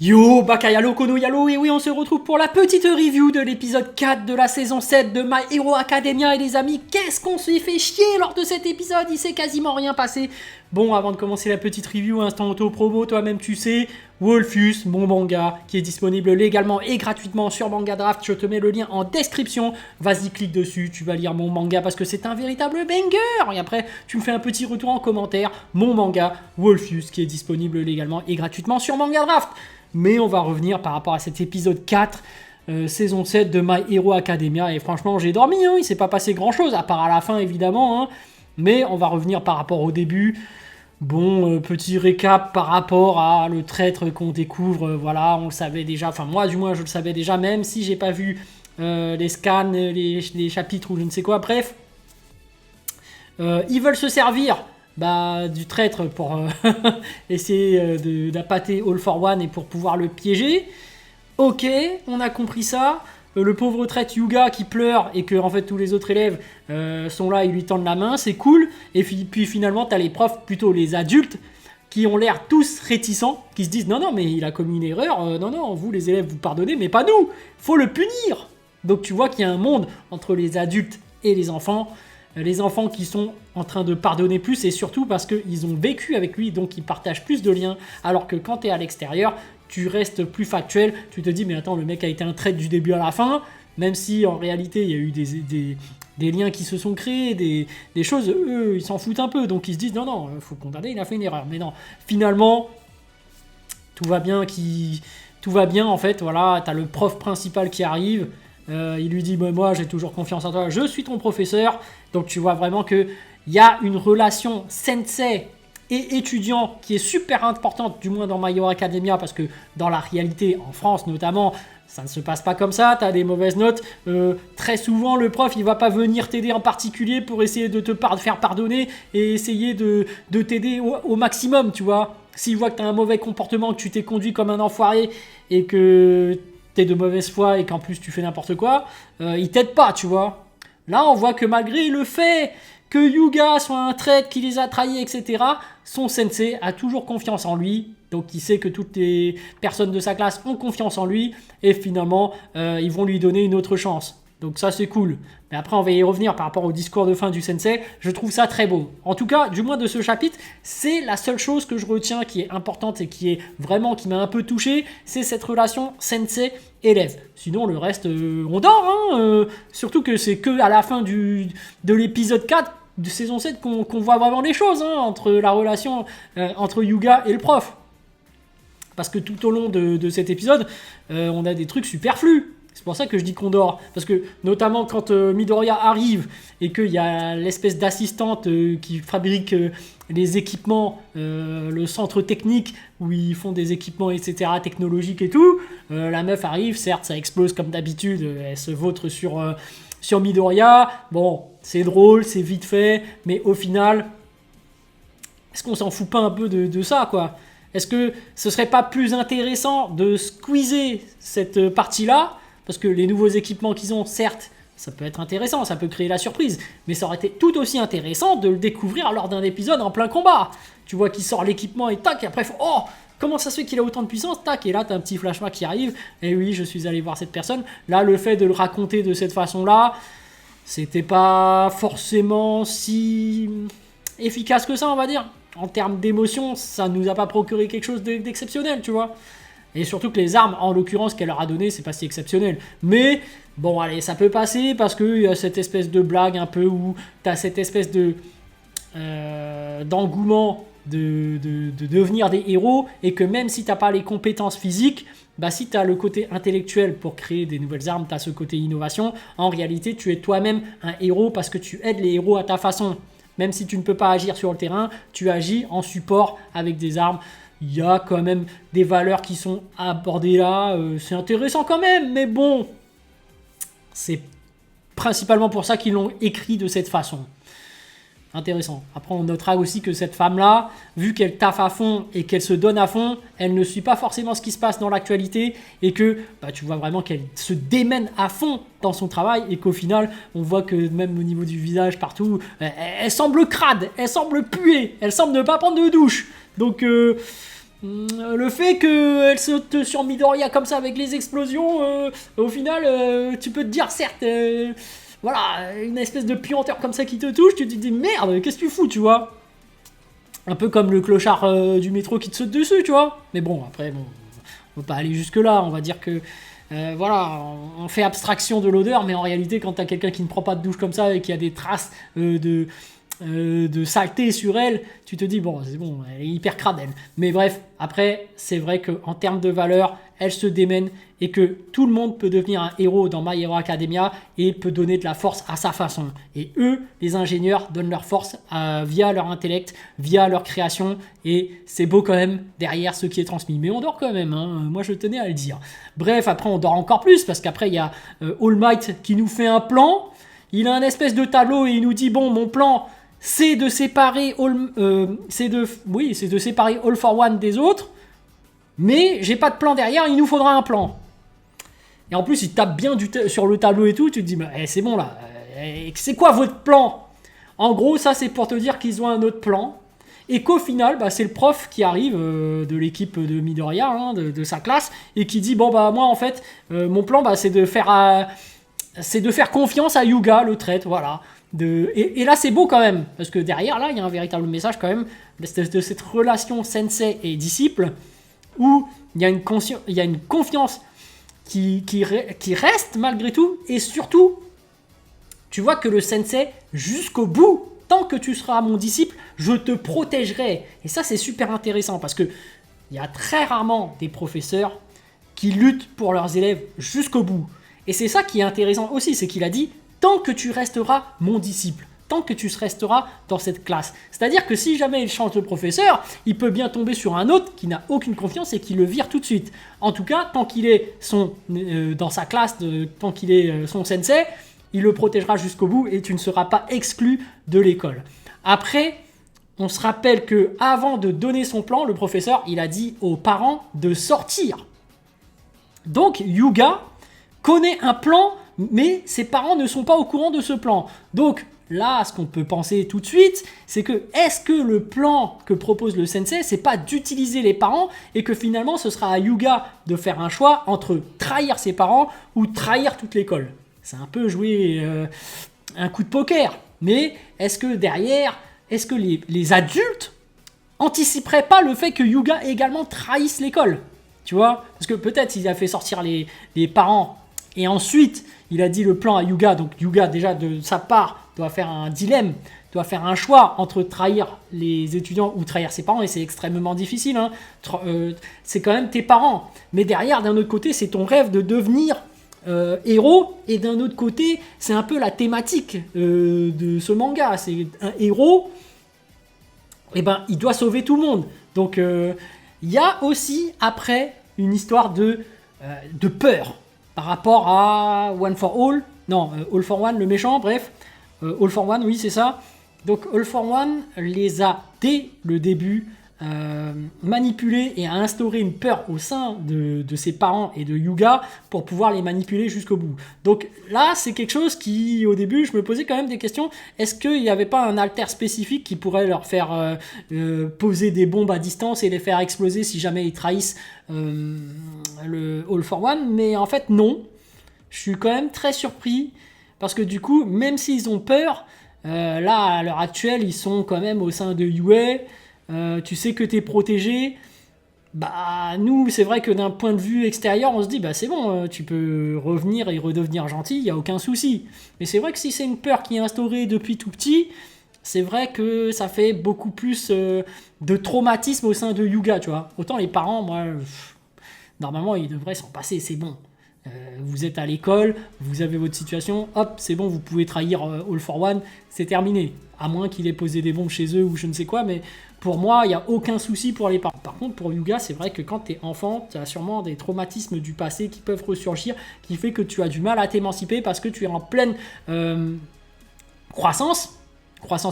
Yo, Bakayalo, Kono Yalo, et oui, on se retrouve pour la petite review de l'épisode 4 de la saison 7 de My Hero Academia. Et les amis, qu'est-ce qu'on s'est fait chier lors de cet épisode? Il s'est quasiment rien passé. Bon, avant de commencer la petite review, instant auto-promo, toi-même tu sais, Wolfus, mon manga, qui est disponible légalement et gratuitement sur Manga Draft. Je te mets le lien en description. Vas-y, clique dessus, tu vas lire mon manga parce que c'est un véritable banger. Et après, tu me fais un petit retour en commentaire. Mon manga, Wolfus, qui est disponible légalement et gratuitement sur Manga Draft. Mais on va revenir par rapport à cet épisode 4, saison 7 de My Hero Academia. Et franchement, j'ai dormi, hein, il s'est pas passé grand-chose, à part à la fin, évidemment. Hein. Mais on va revenir par rapport au début. Bon, petit récap par rapport à le traître qu'on découvre. Voilà, on le savait déjà. Enfin, moi, du moins, je le savais déjà, même si j'ai pas vu les scans, les chapitres ou je ne sais quoi. Bref, ils veulent se servir du traître pour essayer d'appâter All for One et pour pouvoir le piéger. Ok, on a compris ça. Le pauvre traître Yuga qui pleure et que en fait tous les autres élèves sont là, ils lui tendent la main, c'est cool. Et puis finalement, t'as les profs, plutôt les adultes, qui ont l'air tous réticents, qui se disent non, mais il a commis une erreur, non, vous les élèves, vous pardonnez, mais pas nous, faut le punir. Donc tu vois qu'il y a un monde entre les adultes et les enfants qui sont en train de pardonner plus, et surtout parce qu'ils ont vécu avec lui, donc ils partagent plus de liens, alors que quand tu es à l'extérieur, tu restes plus factuel, tu te dis mais attends, le mec a été un traître du début à la fin, même si en réalité il y a eu des liens qui se sont créés, des choses, eux ils s'en foutent un peu, donc ils se disent non, faut condamner, il a fait une erreur, mais non, finalement, tout va bien en fait, voilà, t'as le prof principal qui arrive, il lui dit moi j'ai toujours confiance en toi, je suis ton professeur. Donc tu vois vraiment qu'il y a une relation sensei et étudiant qui est super importante, du moins dans My Hero Academia, parce que dans la réalité, en France notamment, ça ne se passe pas comme ça, tu as des mauvaises notes. Très souvent, le prof, il va pas venir t'aider en particulier pour essayer de te faire pardonner et essayer de t'aider au maximum, tu vois. S'il voit que tu as un mauvais comportement, que tu t'es conduit comme un enfoiré et que t'es de mauvaise foi et qu'en plus tu fais n'importe quoi, il t'aide pas, tu vois. Là, on voit que malgré le fait que Yuga soit un traître qui les a trahis, etc., son sensei a toujours confiance en lui. Donc, il sait que toutes les personnes de sa classe ont confiance en lui. Et finalement, ils vont lui donner une autre chance. Donc ça, c'est cool. Mais après, on va y revenir par rapport au discours de fin du sensei. Je trouve ça très beau. En tout cas, du moins de ce chapitre, c'est la seule chose que je retiens qui est importante et qui m'a un peu touché. C'est cette relation sensei-élève. Sinon, le reste, on dort. Hein, surtout que c'est que à la fin de l'épisode 4 de saison 7 qu'on voit vraiment les choses. Hein, entre la relation entre Yuga et le prof. Parce que tout au long de cet épisode, on a des trucs superflus. C'est pour ça que je dis qu'on dort. Parce que, notamment, quand Midoriya arrive et qu'il y a l'espèce d'assistante qui fabrique les équipements, le centre technique où ils font des équipements, etc., technologiques et tout, la meuf arrive, certes, ça explose comme d'habitude, elle se vautre sur Midoriya. Bon, c'est drôle, c'est vite fait, mais au final, est-ce qu'on s'en fout pas un peu de ça, quoi? Est-ce que ce serait pas plus intéressant de squeezer cette partie-là? Parce que les nouveaux équipements qu'ils ont, certes, ça peut être intéressant, ça peut créer la surprise, mais ça aurait été tout aussi intéressant de le découvrir lors d'un épisode en plein combat. Tu vois qu'il sort l'équipement et tac, et après, oh, comment ça se fait qu'il a autant de puissance? Tac, et là, t'as un petit flashback qui arrive, et oui, je suis allé voir cette personne. Là, le fait de le raconter de cette façon-là, c'était pas forcément si efficace que ça, on va dire. En termes d'émotion, ça nous a pas procuré quelque chose d'exceptionnel, tu vois. Et surtout que les armes, en l'occurrence, qu'elle leur a donné, c'est pas si exceptionnel. Mais, bon, allez, ça peut passer parce qu'il y a cette espèce de blague un peu où t'as cette espèce d'engouement de devenir des héros et que même si t'as pas les compétences physiques, si t'as le côté intellectuel pour créer des nouvelles armes, t'as ce côté innovation, en réalité, tu es toi-même un héros parce que tu aides les héros à ta façon. Même si tu ne peux pas agir sur le terrain, tu agis en support avec des armes. Il y a quand même des valeurs qui sont abordées là, c'est intéressant quand même, mais bon, c'est principalement pour ça qu'ils l'ont écrit de cette façon. Intéressant. Après, on notera aussi que cette femme-là, vu qu'elle taffe à fond et qu'elle se donne à fond, elle ne suit pas forcément ce qui se passe dans l'actualité et que tu vois vraiment qu'elle se démène à fond dans son travail et qu'au final, on voit que même au niveau du visage, partout, elle semble crade, elle semble puer, elle semble ne pas prendre de douche. Donc, Le fait qu'elle saute sur Midoriya comme ça avec les explosions, au final, tu peux te dire, certes, voilà, une espèce de puanteur comme ça qui te touche, tu te dis merde, qu'est-ce que tu fous, tu vois? Un peu comme le clochard du métro qui te saute dessus, tu vois? Mais bon, après, bon, on peut pas aller jusque-là, on va dire que. Voilà, on fait abstraction de l'odeur, mais en réalité, quand t'as quelqu'un qui ne prend pas de douche comme ça et qui a des traces de saleté sur elle, tu te dis bon, c'est bon, elle est hyper crade elle. Mais bref, après, c'est vrai qu'en termes de valeur, elle se démène et que tout le monde peut devenir un héros dans My Hero Academia et peut donner de la force à sa façon. Et eux, les ingénieurs, donnent leur force via leur intellect, via leur création, et c'est beau quand même derrière ce qui est transmis. Mais on dort quand même, hein. Moi je tenais à le dire. Bref, après on dort encore plus parce qu'après il y a All Might qui nous fait un plan. Il a un espèce de tableau et il nous dit bon, mon plan c'est de séparer c'est de séparer All for One des autres, mais j'ai pas de plan derrière, il nous faudra un plan. Et en plus, il tape bien sur le tableau et tout, tu te dis c'est bon là, c'est quoi votre plan? En gros, ça c'est pour te dire qu'ils ont un autre plan et qu'au final, c'est le prof qui arrive de l'équipe de Midoriya, hein, de sa classe, et qui dit bon moi en fait, mon plan c'est de faire confiance à Hyuga, le traître, voilà. Et là, c'est beau quand même, parce que derrière, là, il y a un véritable message quand même de cette relation sensei et disciple, où il y a une confiance qui reste malgré tout, et surtout, tu vois que le sensei, jusqu'au bout, tant que tu seras mon disciple, je te protégerai. Et ça, c'est super intéressant, parce que il y a très rarement des professeurs qui luttent pour leurs élèves jusqu'au bout. Et c'est ça qui est intéressant aussi, c'est qu'il a dit tant que tu resteras mon disciple, tant que tu resteras dans cette classe. C'est-à-dire que si jamais il change de professeur, il peut bien tomber sur un autre qui n'a aucune confiance et qui le vire tout de suite. En tout cas, tant qu'il est dans sa classe, tant qu'il est son sensei, il le protégera jusqu'au bout et tu ne seras pas exclu de l'école. Après, on se rappelle que avant de donner son plan, le professeur, il a dit aux parents de sortir. Donc, Hyuga connaît un plan, mais ses parents ne sont pas au courant de ce plan. Donc là, ce qu'on peut penser tout de suite, c'est que est-ce que le plan que propose le sensei, c'est pas d'utiliser les parents et que finalement ce sera à Hyuga de faire un choix entre trahir ses parents ou trahir toute l'école. C'est un peu jouer un coup de poker. Mais est-ce que derrière, est-ce que les adultes anticiperaient pas le fait que Hyuga également trahisse l'école? Tu vois? Parce que peut-être il a fait sortir les parents et ensuite il a dit le plan à Hyuga. Donc Hyuga déjà de sa part doit faire un dilemme, doit faire un choix entre trahir les étudiants ou trahir ses parents, et c'est extrêmement difficile. Hein. C'est quand même tes parents. Mais derrière, d'un autre côté, c'est ton rêve de devenir héros, et d'un autre côté, c'est un peu la thématique de ce manga. C'est un héros, et il doit sauver tout le monde. Donc il y a aussi après une histoire de peur par rapport à One for All, non, All for One, le méchant, bref, All for One, oui, c'est ça. Donc All for One les a, dès le début, manipulés et a instauré une peur au sein de ses parents et de Hyuga pour pouvoir les manipuler jusqu'au bout. Donc là, c'est quelque chose qui, au début, je me posais quand même des questions. Est-ce qu'il n'y avait pas un alter spécifique qui pourrait leur faire poser des bombes à distance et les faire exploser si jamais ils trahissent le All for One? Mais en fait, non. Je suis quand même très surpris parce que du coup, même s'ils ont peur, là, à l'heure actuelle, ils sont quand même au sein de UA. Tu sais que tu es protégé. Nous, c'est vrai que d'un point de vue extérieur, on se dit c'est bon, tu peux revenir et redevenir gentil, il n'y a aucun souci. Mais c'est vrai que si c'est une peur qui est instaurée depuis tout petit, c'est vrai que ça fait beaucoup plus de traumatisme au sein de Hyuga, tu vois. Autant les parents, moi, normalement, ils devraient s'en passer, c'est bon. Vous êtes à l'école, vous avez votre situation, hop, c'est bon, vous pouvez trahir All for One, c'est terminé. À moins qu'il ait posé des bombes chez eux ou je ne sais quoi, mais pour moi, il n'y a aucun souci pour les parents. Par contre, pour Hyuga, c'est vrai que quand tu es enfant, tu as sûrement des traumatismes du passé qui peuvent ressurgir, qui fait que tu as du mal à t'émanciper parce que tu es en pleine croissance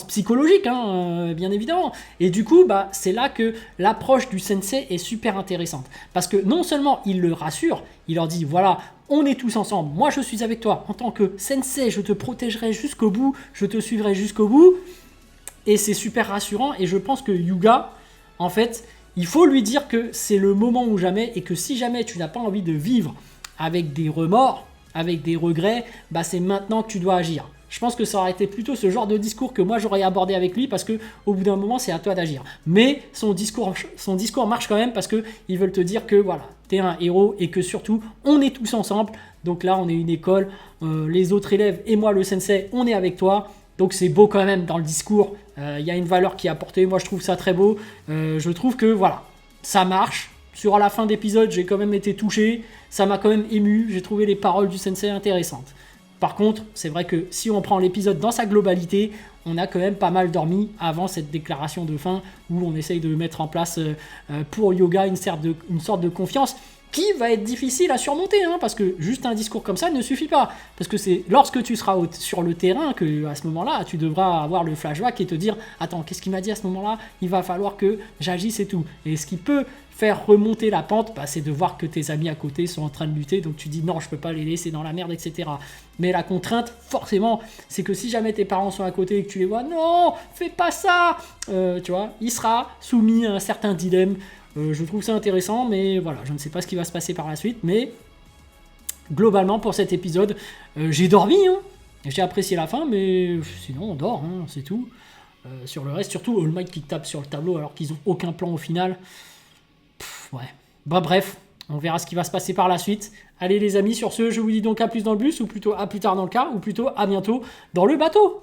psychologique, hein, bien évidemment. Et du coup, c'est là que l'approche du sensei est super intéressante. Parce que non seulement il le rassure, il leur dit, voilà, on est tous ensemble, moi je suis avec toi, en tant que sensei, je te protégerai jusqu'au bout, je te suivrai jusqu'au bout. Et c'est super rassurant, et je pense que Hyuga, en fait, il faut lui dire que c'est le moment ou jamais, et que si jamais tu n'as pas envie de vivre avec des remords, avec des regrets, bah c'est maintenant que tu dois agir. Je pense que ça aurait été plutôt ce genre de discours que moi j'aurais abordé avec lui, parce que au bout d'un moment c'est à toi d'agir. Mais son discours marche quand même, parce qu'ils veulent te dire que voilà, t'es un héros et que surtout on est tous ensemble. Donc là on est une école, les autres élèves et moi le sensei, on est avec toi. Donc c'est beau quand même dans le discours, il y a une valeur qui est apportée, moi je trouve ça très beau. Je trouve que voilà, ça marche. Sur la fin d'épisode, j'ai quand même été touché, ça m'a quand même ému, j'ai trouvé les paroles du sensei intéressantes. Par contre, c'est vrai que si on prend l'épisode dans sa globalité, on a quand même pas mal dormi avant cette déclaration de fin où on essaye de mettre en place pour Yoga une sorte de confiance qui va être difficile à surmonter, hein, parce que juste un discours comme ça ne suffit pas. Parce que c'est lorsque tu seras sur le terrain que, à ce moment-là, tu devras avoir le flashback et te dire « Attends, qu'est-ce qu'il m'a dit à ce moment-là ? Il va falloir que j'agisse et tout. » Et ce qui peut faire remonter la pente, bah, c'est de voir que tes amis à côté sont en train de lutter, donc tu dis « Non, je peux pas les laisser dans la merde, etc. » Mais la contrainte, forcément, c'est que si jamais tes parents sont à côté et que tu les vois « Non, fais pas ça !» Tu vois, il sera soumis à un certain dilemme. Je trouve ça intéressant, mais voilà, je ne sais pas ce qui va se passer par la suite, mais globalement pour cet épisode, j'ai dormi, hein. J'ai apprécié la fin, mais sinon on dort, hein, c'est tout. Sur le reste, surtout All Might qui tape sur le tableau alors qu'ils n'ont aucun plan au final. Ouais. Bah bref, on verra ce qui va se passer par la suite. Allez les amis, sur ce, je vous dis donc à plus dans le bus, ou plutôt à plus tard dans le car, ou plutôt à bientôt dans le bateau.